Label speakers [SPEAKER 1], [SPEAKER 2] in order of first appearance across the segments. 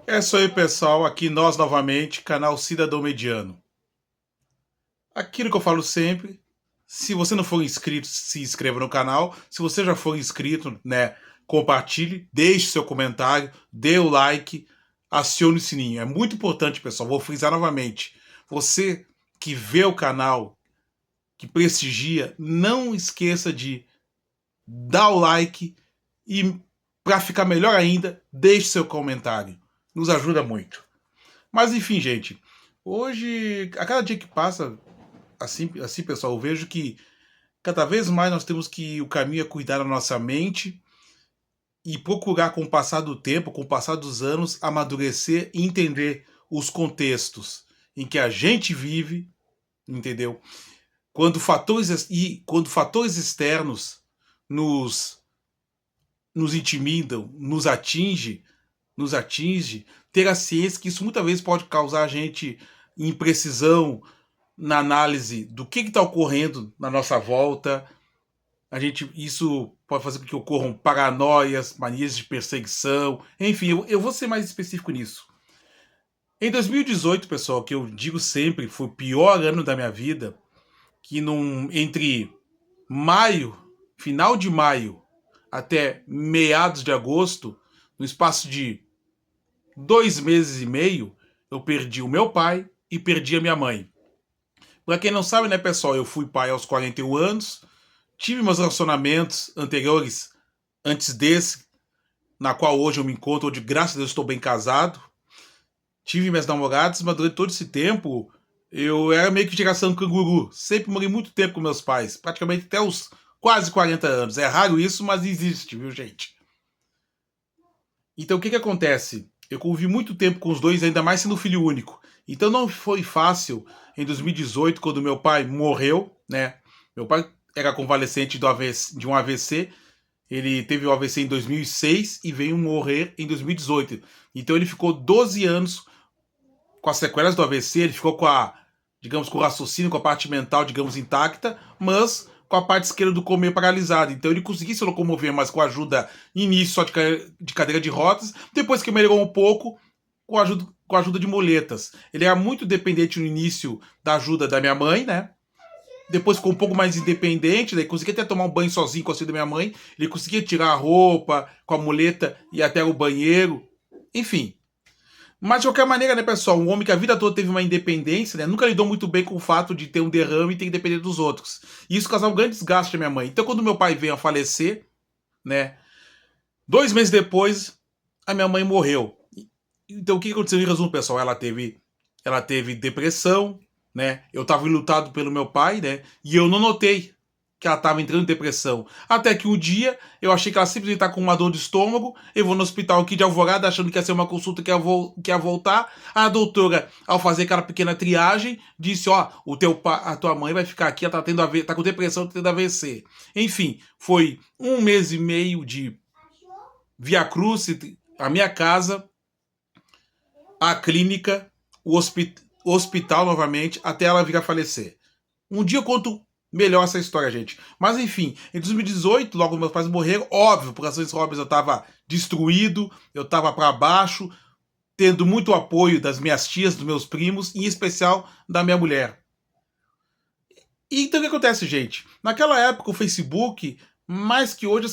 [SPEAKER 1] É isso aí, pessoal. Aqui nós novamente, canal Cidadão Mediano. Aquilo que eu falo sempre, se você não for inscrito, se inscreva no canal. Se você já for inscrito, né, compartilhe, deixe seu comentário, dê o like, acione o sininho. É muito importante, pessoal. Vou frisar novamente. Você que vê o canal, que prestigia, não esqueça de dar o like e, para ficar melhor ainda, deixe seu comentário. Nos ajuda muito. Mas enfim, gente, hoje, a cada dia que passa, assim, pessoal, eu vejo que cada vez mais nós temos que o caminho é cuidar da nossa mente e procurar, com o passar do tempo, com o passar dos anos, amadurecer e entender os contextos em que a gente vive, entendeu? Quando fatores externos nos, nos intimidam, nos atinge, ter a ciência que isso muitas vezes pode causar a gente imprecisão na análise do que está ocorrendo na nossa volta. Isso pode fazer com que ocorram paranoias, manias de perseguição, enfim, eu vou ser mais específico nisso. Em 2018, pessoal, que eu digo sempre, foi o pior ano da minha vida, que entre maio, final de maio, até meados de agosto, no espaço de 2 meses e meio, eu perdi o meu pai e perdi a minha mãe. Pra quem não sabe, né, pessoal, eu fui pai aos 41 anos, tive meus relacionamentos anteriores antes desse, na qual hoje eu me encontro, onde graças a Deus estou bem casado. Tive minhas namoradas, mas durante todo esse tempo eu era meio que geração canguru. Sempre morei muito tempo com meus pais, praticamente até os quase 40 anos. É raro isso, mas existe, viu, gente? Então o que acontece? Eu convivi muito tempo com os dois, ainda mais sendo filho único. Então não foi fácil em 2018, quando meu pai morreu, né? Meu pai era convalescente de um AVC. Ele teve o AVC em 2006 e veio morrer em 2018. Então ele ficou 12 anos com as sequelas do AVC, ele ficou digamos, com o raciocínio, com a parte mental, digamos, intacta, mas com a parte esquerda do comer paralisada. Então ele conseguia se locomover, mas com a ajuda, início só de cadeira de rodas, depois que melhorou um pouco, com a ajuda de muletas. Ele era muito dependente no início da ajuda da minha mãe, né? Depois ficou um pouco mais independente, daí conseguia até tomar um banho sozinho com a auxílio da minha mãe. Ele conseguia tirar a roupa com a muleta e até o banheiro. Enfim, mas de qualquer maneira, né, pessoal, um homem que a vida toda teve uma independência, né, nunca lidou muito bem com o fato de ter um derrame e ter que depender dos outros. E isso causava um grande desgaste na minha mãe. Então, quando meu pai veio a falecer, né, 2 meses depois, a minha mãe morreu. Então, o que aconteceu em resumo, pessoal? Ela teve depressão, né? Eu estava enlutado pelo meu pai, né? E eu não notei que ela estava entrando em depressão. Até que um dia eu achei que ela simplesmente está com uma dor de estômago. Eu vou no hospital aqui de Alvorada achando que ia ser uma consulta que ia voltar. A doutora, ao fazer aquela pequena triagem, disse: Ó, a tua mãe vai ficar aqui, ela tá com depressão, tá tendo AVC. Enfim, foi 1 mês e meio de Via Cruz, a minha casa, a clínica, o hospital novamente, até ela vir a falecer. Um dia eu conto melhor essa história, gente. Mas enfim, em 2018, logo meus pais morreram, óbvio, por razões óbvias eu tava destruído, eu tava para baixo, tendo muito apoio das minhas tias, dos meus primos, em especial da minha mulher. E então o que acontece, gente? Naquela época o Facebook, mais que hoje,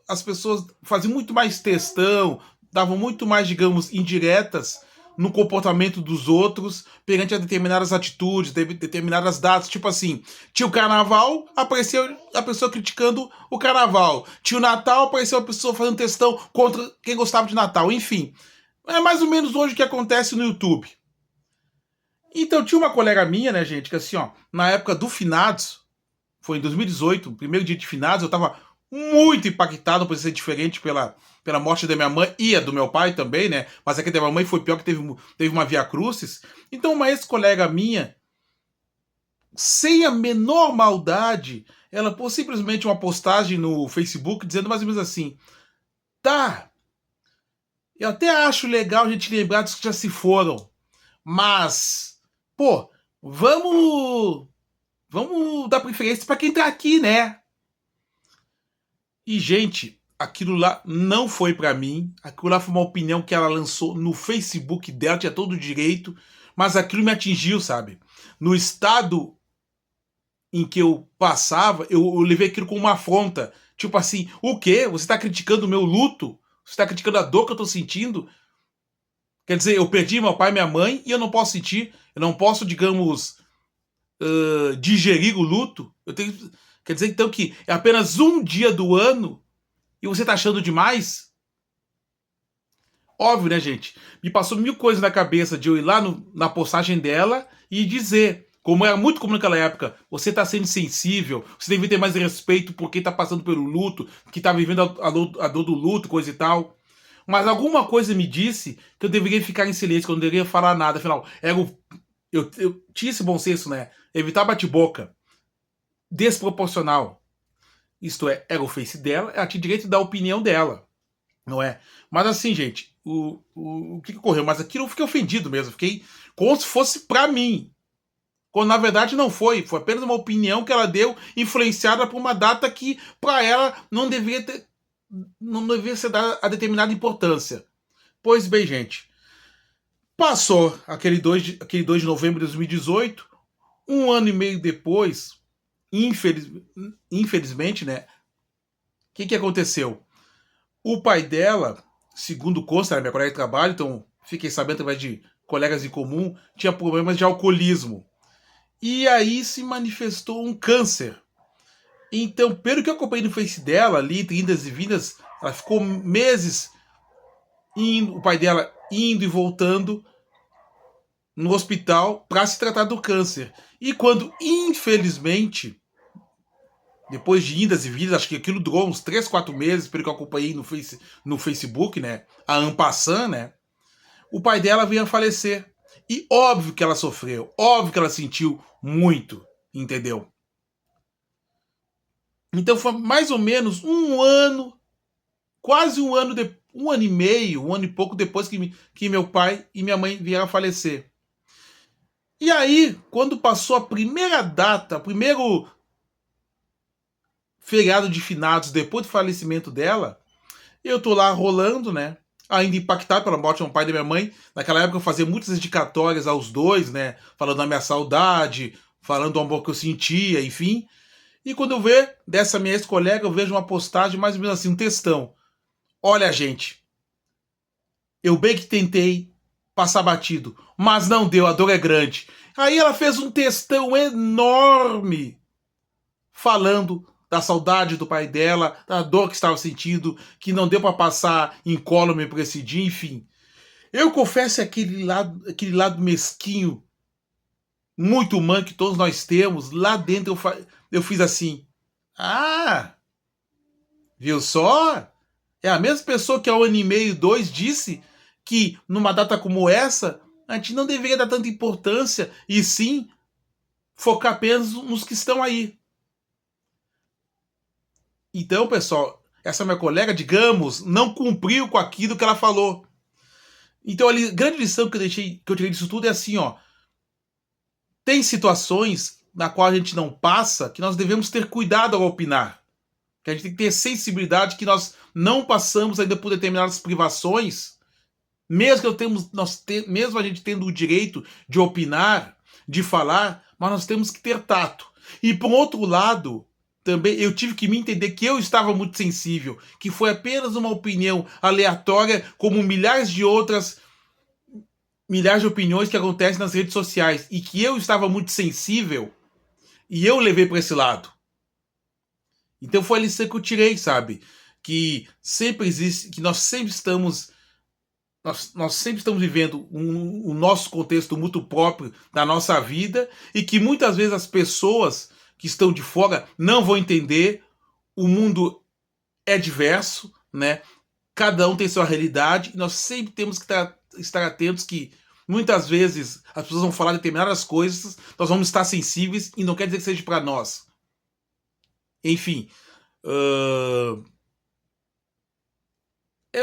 [SPEAKER 1] as pessoas faziam muito mais textão, davam muito mais, digamos, indiretas no comportamento dos outros perante a determinadas atitudes, determinadas datas. Tipo assim, tinha o carnaval, apareceu a pessoa criticando o carnaval. Tinha o Natal, apareceu a pessoa fazendo textão contra quem gostava de Natal. Enfim, é mais ou menos hoje o que acontece no YouTube. Então, tinha uma colega minha, né, gente, que assim, ó, na época do Finados, foi em 2018, o primeiro dia de Finados, eu tava muito impactado por ser diferente pela morte da minha mãe e a do meu pai também, né? Mas a que da minha mãe foi pior que teve uma Via Crucis. Então, uma ex-colega minha, sem a menor maldade, ela pôs simplesmente uma postagem no Facebook dizendo mais ou menos assim: tá, eu até acho legal a gente lembrar dos que já se foram, mas, pô, vamos dar preferência para quem tá aqui, né? E, gente, aquilo lá não foi pra mim, aquilo lá foi uma opinião que ela lançou no Facebook dela, tinha todo o direito, mas aquilo me atingiu, sabe? No estado em que eu passava, eu levei aquilo como uma afronta. Tipo assim, o quê? Você tá criticando o meu luto? Você tá criticando a dor que eu tô sentindo? Quer dizer, eu perdi meu pai e minha mãe e eu não posso sentir, eu não posso, digamos, digerir o luto. Eu tenho, quer dizer, então, que é apenas um dia do ano e você tá achando demais? Óbvio, né, gente? Me passou mil coisas na cabeça de eu ir lá na postagem dela e dizer, como era muito comum naquela época, você tá sendo sensível, você deve ter mais respeito por quem tá passando pelo luto, que tá vivendo a dor do luto, coisa e tal. Mas alguma coisa me disse que eu deveria ficar em silêncio, que eu não deveria falar nada. Afinal, eu tinha esse bom senso, né? Evitar bate-boca desproporcional. Isto é, era o face dela, ela tinha direito de dar a opinião dela, não é? Mas assim, gente, o que ocorreu? Mas aquilo eu fiquei ofendido mesmo, fiquei como se fosse pra mim. Quando na verdade não foi, foi apenas uma opinião que ela deu, influenciada por uma data que pra ela não deveria ser dada a determinada importância. Pois bem, gente, passou aquele 2 de novembro de 2018, um ano e meio depois, infelizmente, né? O que aconteceu? O pai dela, segundo consta, era minha colega de trabalho, então fiquei sabendo através de colegas em comum, tinha problemas de alcoolismo. E aí se manifestou um câncer. Então, pelo que eu acompanhei no Face dela, ali, entre indas e vindas, ela ficou meses indo, o pai dela indo e voltando no hospital para se tratar do câncer. E quando, infelizmente, depois de indas e vindas, acho que aquilo durou uns 3, 4 meses, pelo que eu acompanhei no Facebook, né? A Ampassan, né? O pai dela veio a falecer. E óbvio que ela sofreu, óbvio que ela sentiu muito, entendeu? Então foi mais ou menos um ano, quase um ano e meio, um ano e pouco depois que meu pai e minha mãe vieram a falecer. E aí, quando passou a primeira data, o primeiro feriado de finados depois do falecimento dela, eu tô lá rolando, né? Ainda impactado pela morte do meu pai e da minha mãe. Naquela época eu fazia muitas dedicatórias aos dois, né? Falando da minha saudade, falando do amor que eu sentia, enfim. E quando eu vejo dessa minha ex-colega, eu vejo uma postagem mais ou menos assim, um textão. Olha, gente, eu bem que tentei passar batido, mas não deu, a dor é grande. Aí ela fez um textão enorme falando da saudade do pai dela, da dor que estava sentindo, que não deu para passar incólume por esse dia, enfim. Eu confesso aquele lado mesquinho, muito humano que todos nós temos, lá dentro eu fiz assim. Ah, viu só? É a mesma pessoa que há um ano e meio, dois, disse que numa data como essa, a gente não deveria dar tanta importância e sim focar apenas nos que estão aí. Então, pessoal, essa minha colega, digamos, não cumpriu com aquilo que ela falou. Então, a grande lição que eu tirei disso tudo é assim, ó. Tem situações na qual a gente não passa que nós devemos ter cuidado ao opinar. Que a gente tem que ter sensibilidade que nós não passamos ainda por determinadas privações, mesmo que mesmo a gente tendo o direito de opinar, de falar, mas nós temos que ter tato. E por outro lado, também eu tive que me entender que eu estava muito sensível, que foi apenas uma opinião aleatória, como milhares de opiniões que acontecem nas redes sociais, e que eu estava muito sensível e eu levei para esse lado. Então foi a lição que eu tirei, sabe? Que sempre existe, que nós sempre estamos vivendo o nosso contexto muito próprio da nossa vida e que muitas vezes as pessoas que estão de fora não vão entender. O mundo é diverso, né? Cada um tem sua realidade e nós sempre temos que estar atentos que muitas vezes as pessoas vão falar determinadas coisas, nós vamos estar sensíveis e não quer dizer que seja para nós. Enfim,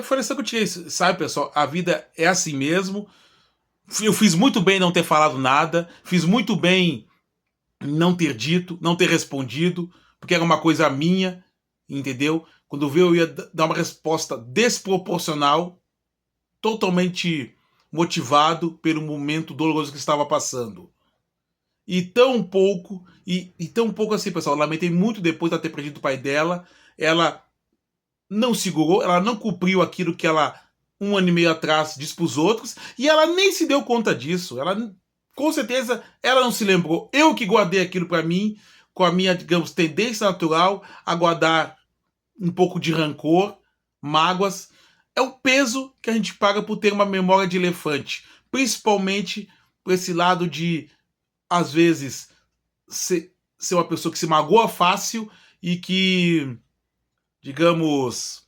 [SPEAKER 1] foi isso que eu tirei, sabe, pessoal? A vida é assim mesmo. Eu fiz muito bem não ter falado nada, fiz muito bem não ter dito, não ter respondido, porque era uma coisa minha. entendeu? Quando viu, eu ia dar uma resposta desproporcional, totalmente motivado pelo momento doloroso que estava passando. E tão pouco assim, pessoal, lamentei muito depois de ter perdido o pai dela. Ela não segurou, ela não cumpriu aquilo que ela, 1 ano e meio atrás, disse para os outros, e ela nem se deu conta disso. Ela, com certeza, ela não se lembrou. Eu que guardei aquilo para mim, com a minha, digamos, tendência natural a guardar um pouco de rancor, mágoas. É o peso que a gente paga por ter uma memória de elefante, principalmente por esse lado de, às vezes, ser uma pessoa que se magoa fácil e que, digamos,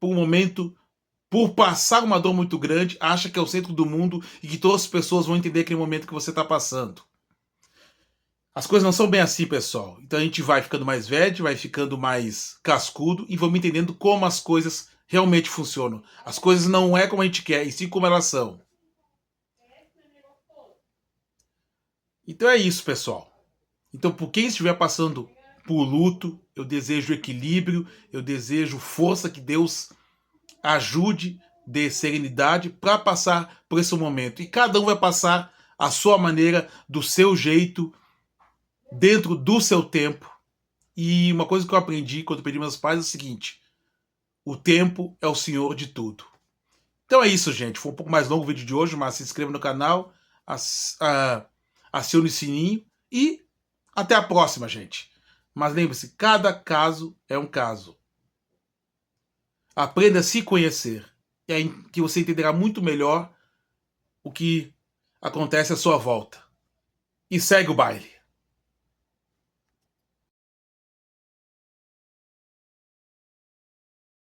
[SPEAKER 1] por um momento, por passar uma dor muito grande, acha que é o centro do mundo e que todas as pessoas vão entender aquele momento que você está passando. As coisas não são bem assim, pessoal. Então a gente vai ficando mais velho, vai ficando mais cascudo e vamos entendendo como as coisas realmente funcionam. As coisas não é como a gente quer, e sim como elas são. Então é isso, pessoal. Então, por quem estiver passando por luto, eu desejo equilíbrio, eu desejo força, que Deus ajude, dê serenidade para passar por esse momento. E cada um vai passar a sua maneira, do seu jeito, dentro do seu tempo. E uma coisa que eu aprendi quando perdi meus pais é o seguinte: o tempo é o senhor de tudo. Então é isso, gente. Foi um pouco mais longo o vídeo de hoje, mas se inscreva no canal, acione o sininho e até a próxima, gente. Mas lembre-se, cada caso é um caso. Aprenda a se conhecer. E aí que você entenderá muito melhor o que acontece à sua volta. E segue o baile.